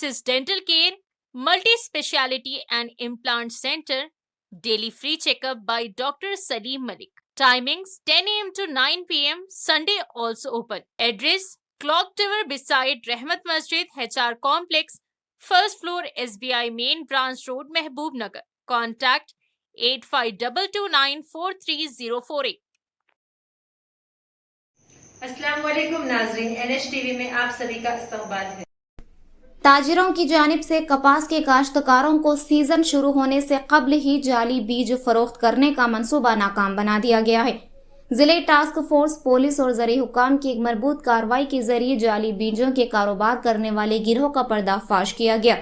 Axis Dental Care, Multi-Speciality and Implant Center, daily free checkup by Dr. Salim Malik. Timings 10 a.m. to 9 p.m. Sunday also open. Address Clock Tower beside Rahmat Masjid HR Complex, first floor SBI Main Branch Road, Mehboob Nagar. Contact 8522943048. अस्सलाम वालेकुम नाज़रीन, NH-TV में आप सभी का इस्तकबाल है। ताजिरों की जानिब से कपास के काश्तकारों को सीजन शुरू होने से कबल ही जाली बीज फरोख्त करने का मंसूबा नाकाम बना दिया गया है। जिले टास्क फोर्स, पुलिस और ज़री हुकाम की एक मरबूत कार्रवाई के जरिए जाली बीजों के कारोबार करने वाले गिरोह का पर्दाफाश किया गया।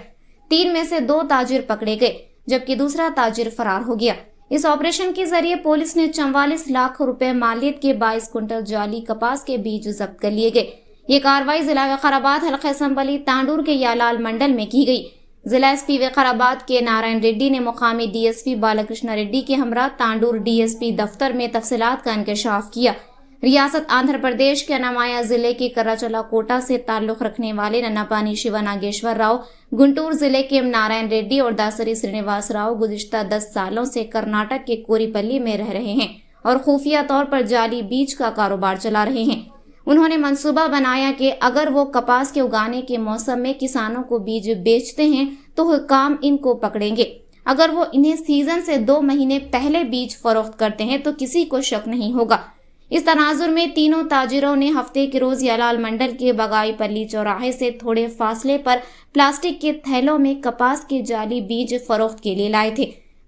3 में से 2 ताजिर पकड़े गए, जबकि दूसरा ताजिर फरार हो गया। इस ऑपरेशन के जरिए पुलिस ने 44 लाख रुपए मालियत के 22 कुंटल जाली कपास के बीज जब्त कर लिए गए। ये कार्रवाई जिला विकाराबाद हल्का असम्बली तांडूर के यालाल मंडल में की गई। जिला एसपी विकाराबाद के नारायण रेड्डी ने मुकामी डीएसपी बालकृष्ण रेड्डी के हमरा तांडूर डीएसपी दफ्तर में तफसीलात का इंकशाफ किया। रियासत आंध्र प्रदेश के अनामाया जिले के कराचला कोटा से ताल्लुक रखने वाले नन्नापानी शिवा नागेश्वर राव, गुंटूर जिले के नारायण रेड्डी और दासरी श्रीनिवास राव गुज़िश्ता 10 सालों से कर्नाटक के कोरीपल्ली में रह रहे हैं और खुफिया तौर पर जाली बीज का कारोबार चला रहे हैं। उन्होंने मंसूबा बनाया कि अगर वो कपास के उगाने के मौसम में किसानों को बीज बेचते हैं तो हुक्काम इनको पकड़ेंगे। अगर वो इन्हें सीजन से 2 महीने पहले बीज फरोख्त करते हैं तो किसी को शक नहीं होगा। इस तनाजुर में तीनों ताजिरों ने हफ्ते के रोज यालाल मंडल के बगाई पल्ली चौराहे से थोड़े फासले पर प्लास्टिक के थैलों में कपास के जाली बीज फरोख्त के लिए लाए थे।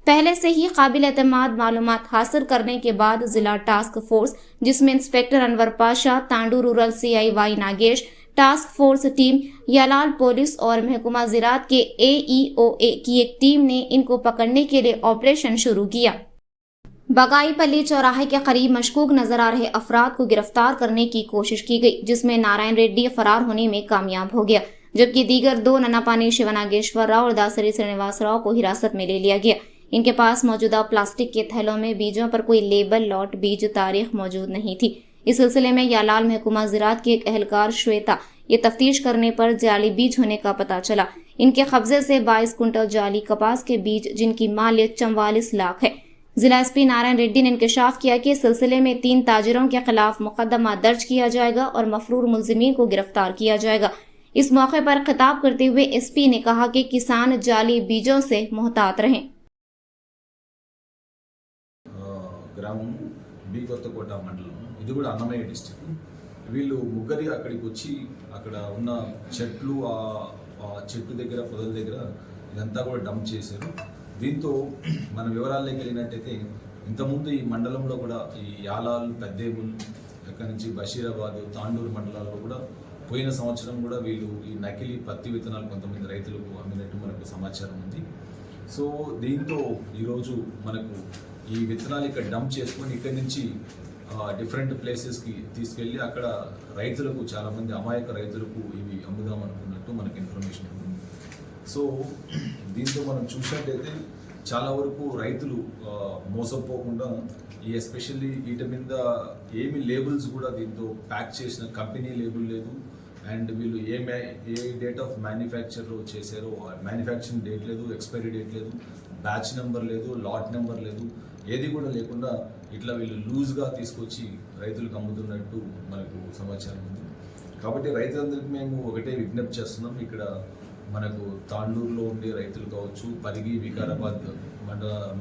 पहले से ही काबिल एतमाद मालूमात हासिल करने के बाद जिला टास्क फोर्स, जिसमें inspector Anwar Pasha, Tandur rural CI Nagesh, task force team, Yalal police और महकमा ज़राअत के AEOA की एक टीम ने इनको पकड़ने के लिए ऑपरेशन शुरू किया। बगाई पल्ली चौराहे के करीब मशकूक नजर आ रहे अफराद को गिरफ्तार करने की कोशिश की गई, जिसमें नारायण रेड्डी फरार होने में कामयाब हो गया, जबकि दीगर 2 नन्नापानी शिवा नागेश्वर राव और दासरी श्रीनिवास राव को हिरासत में ले लिया गया। इनके पास मौजूदा प्लास्टिक के थैलों में बीजों पर कोई लेबल, लॉट, बीज तारीख मौजूद नहीं थी। इस सिलसिले में यालाल महकमा ज़राअत की एक एहलकार श्वेता ये तफ्तीश करने पर जाली बीज होने का पता चला। इनके कब्जे से 22 कुंटल जाली कपास के बीज, जिनकी मालियत 44 लाख है। जिला एसपी नारायण रेड्डी ने इंकशाफ किया कि इस सिलसिले में 3 ताजिरों के खिलाफ मुकदमा दर्ज किया जाएगा और मफरूर मुलजिमीन को गिरफ्तार किया जाएगा। इस मौके पर खिताब करते हुए एसपी ने कहा कि किसान जाली बीजों से मोहतात रहें। గ్రామం బి కొత్తకోట మండలం, ఇది కూడా అన్నమయ్య డిస్ట్రిక్ట్. వీళ్ళు ముగ్గురి అక్కడికి వచ్చి అక్కడ ఉన్న చెట్లు, ఆ చెట్టు దగ్గర, పొదల దగ్గర ఇదంతా కూడా డంప్ చేశారు. దీంతో మన వివరాల్లోకి వెళ్ళినట్టయితే ఇంతకుముందు ఈ మండలంలో కూడా ఈ యాలాల్, పెద్దేముల్, అక్కడి నుంచి బషీరాబాద్, తాండూరు మండలాల్లో కూడా పోయిన సంవత్సరం కూడా వీళ్ళు ఈ నకిలీ పత్తి విత్తనాలు కొంతమంది రైతులకు అమ్మినట్టు మనకు సమాచారం ఉంది. సో దీంతో ఈరోజు మనకు ఈ విత్తనాలు ఇక్కడ డంప్ చేసుకొని ఇక్కడి నుంచి డిఫరెంట్ ప్లేసెస్కి తీసుకెళ్ళి అక్కడ రైతులకు, చాలామంది అమాయక రైతులకు ఇవి అమ్ముదాం అనుకున్నట్టు మనకు ఇన్ఫర్మేషన్ ఉంది. సో దీంతో మనం చూసినట్టయితే చాలా వరకు రైతులు మోసపోకుండా, ఈ ఎస్పెషల్లీ వీటి మీద ఏమి లేబుల్స్ కూడా దీంతో ప్యాక్ చేసిన కంపెనీ లేబుల్ లేదు, అండ్ వీళ్ళు ఏ డేట్ ఆఫ్ మ్యానుఫ్యాక్చర్లో చేశారో మ్యానుఫ్యాక్చరింగ్ డేట్ లేదు, ఎక్స్పైరీ డేట్ లేదు, బ్యాచ్ నెంబర్ లేదు, లాట్ నెంబర్ లేదు, ఏది కూడా లేకుండా ఇట్లా వీళ్ళు లూజ్గా తీసుకొచ్చి రైతులకు అమ్ముతున్నట్టు మనకు సమాచారం ఉంది. కాబట్టి రైతులందరికీ మేము ఒకటే విజ్ఞప్తి చేస్తున్నాం. ఇక్కడ మనకు తాండూరులో ఉండే రైతులు కావచ్చు, పరిగి, వికారాబాద్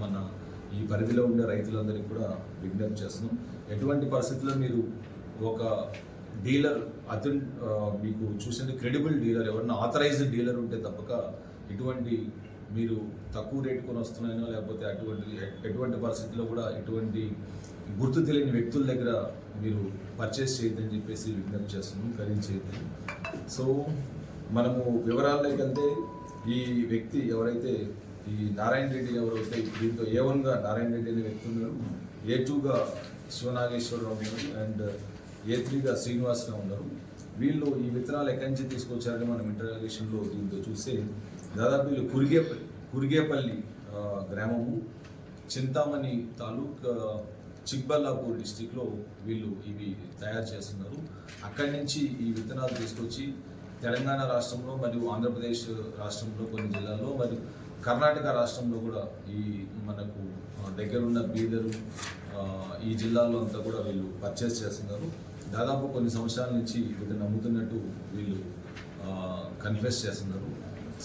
మన ఈ పరిధిలో ఉండే రైతులందరికీ కూడా విజ్ఞప్తి చేస్తున్నాం. ఎటువంటి పరిస్థితుల్లో మీరు ఒక డీలర్, మీకు చూసిన క్రెడిబుల్ డీలర్, ఎవరైనా ఆథరైజ్డ్ డీలర్ ఉంటే తప్పక ఇటువంటి మీరు తక్కువ రేటు కొని వస్తున్నాయో లేకపోతే ఎటువంటి పరిస్థితుల్లో కూడా ఎటువంటి గుర్తు తెలియని వ్యక్తుల దగ్గర మీరు పర్చేస్ చేయొద్దని చెప్పేసి విజ్ఞప్తి చేస్తున్నాం, ఖరీదు చేయొద్దని. సో మనము వివరాల్లోకి వెళ్తే, ఈ వ్యక్తి ఎవరైతే ఈ నారాయణ రెడ్డి ఎవరైతే దీంతో A1గా నారాయణ రెడ్డి అనే వ్యక్తి ఉన్నారు, A2గా శివనాగేశ్వరరావు ఉన్నారు, అండ్ A3గా శ్రీనివాసరావు ఉన్నారు. వీళ్ళు ఈ విత్తనాలు ఎక్కడి నుంచి తీసుకొచ్చారని మనం ఇంటరాగేషన్లో దీంతో చూస్తే దాదాపు వీళ్ళు కురిగేపల్లి గ్రామము, చింతామణి తాలూక్, చిక్బల్లాపూర్ డిస్టిక్లో వీళ్ళు ఇవి తయారు చేస్తున్నారు. అక్కడి నుంచి ఈ విత్తనాలు తీసుకొచ్చి తెలంగాణ రాష్ట్రంలో మరియు ఆంధ్రప్రదేశ్ రాష్ట్రంలో కొన్ని జిల్లాల్లో మరియు కర్ణాటక రాష్ట్రంలో కూడా ఈ మనకు దగ్గరున్న బీదరు ఈ జిల్లాల్లో అంతా కూడా వీళ్ళు పర్చేస్ చేస్తున్నారు. దాదాపు కొన్ని సంవత్సరాల నుంచి వీళ్ళని నమ్ముతున్నట్టు వీళ్ళు కన్ఫెస్ చేస్తున్నారు.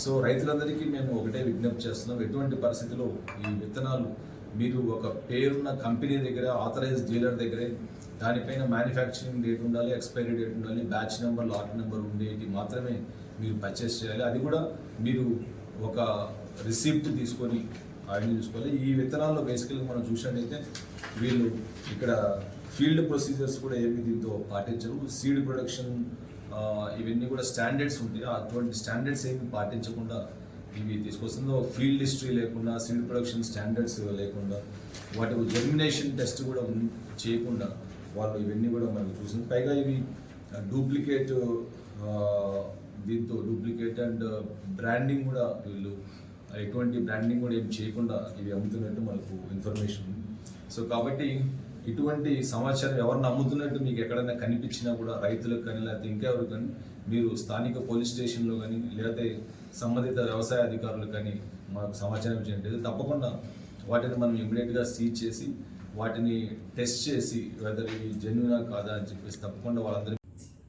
సో రైతులందరికీ మేము ఒకటే విజ్ఞప్తి చేస్తున్నాం, ఎటువంటి పరిస్థితిలో ఈ విత్తనాలు మీరు ఒక పేరున్న కంపెనీ దగ్గర, ఆథరైజ్డ్ డీలర్ దగ్గరే దానిపైన మ్యానుఫ్యాక్చరింగ్ డేట్ ఉండాలి, ఎక్స్పైరీ డేట్ ఉండాలి, బ్యాచ్ నెంబర్, లాట్ నెంబర్ ఉండేవి మాత్రమే మీరు పర్చేస్ చేయాలి. అది కూడా మీరు ఒక రిసిప్ట్ తీసుకొని ఐడెంటిఫై చేసుకోవాలి. ఈ విత్తనాల్లో బేసికల్గా మనం చూసినట్టయితే వీళ్ళు ఇక్కడ ఫీల్డ్ ప్రొసీజర్స్ కూడా ఏమి దీంతో పాటించరు. సీడ్ ప్రొడక్షన్ ఇవన్నీ కూడా స్టాండర్డ్స్ ఉంటాయి, అటువంటి స్టాండర్డ్స్ ఏమి పాటించకుండా ఇవి తీసుకొస్తుందో, ఫీల్డ్ హిస్టరీ లేకుండా, సీడ్ ప్రొడక్షన్ స్టాండర్డ్స్ లేకుండా, వాటి జర్మినేషన్ టెస్ట్ కూడా చేయకుండా వాళ్ళు ఇవన్నీ కూడా మనకు చూసింది. పైగా ఇవి డూప్లికేట్, దీంతో డూప్లికేట్ అండ్ బ్రాండింగ్ కూడా వీళ్ళు ఎటువంటి బ్రాండింగ్ కూడా ఏం చేయకుండా ఇవి అమ్ముతున్నట్టు మనకు ఇన్ఫర్మేషన్ ఉంది. సో కాబట్టి ఇటువంటి సమాచారం ఎవరిని అమ్ముతున్నట్టు మీకు ఎక్కడైనా కనిపించినా కూడా రైతులకు కానీ లేకపోతే ఇంకెవరు కానీ మీరు స్థానిక పోలీస్ స్టేషన్లో కానీ లేకపోతే సంబంధిత వ్యవసాయ అధికారులు కానీ మాకు సమాచారం ఇచ్చేది తప్పకుండా వాటిని మనం ఇమ్మీడియట్గా సీజ్ చేసి వాటిని టెస్ట్ చేసి వెదర్ ఇవి జెన్యూనా కాదా అని చెప్పేసి తప్పకుండా వాళ్ళందరూ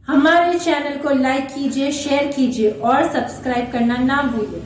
हमारे चैनल को लाइक कीजिए, शेयर कीजिए और सब्सक्राइब करना ना भूलिए।